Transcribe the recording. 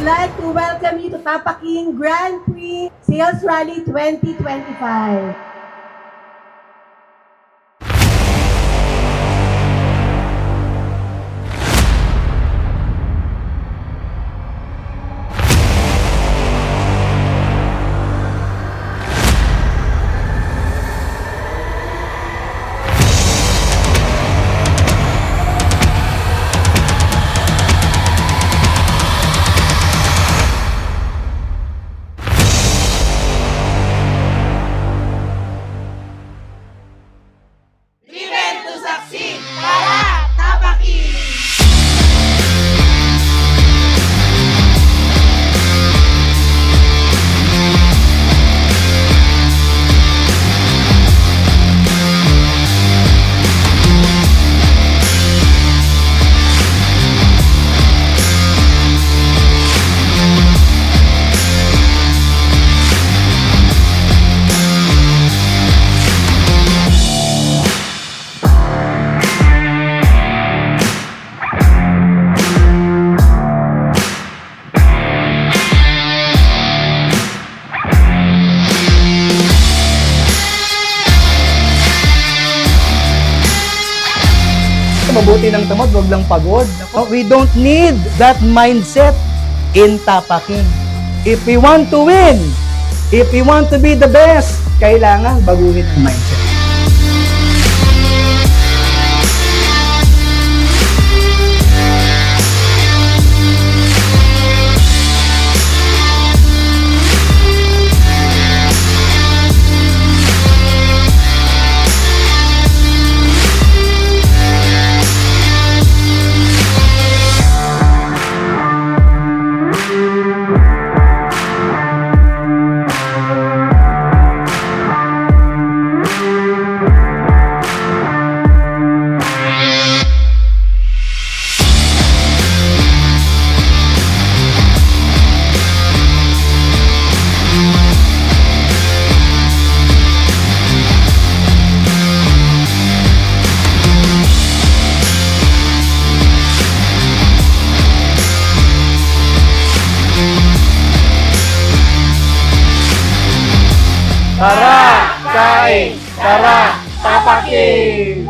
like to welcome you to Tapaking Grand Prix Sales Rally 2025. Mabuti ng tamad, wag lang pagod. We don't need that mindset in Tapaking. If we want to win, if we want to be the best, kailangan baguhin ang mindset. Tara, kain! Tara, Tapaking!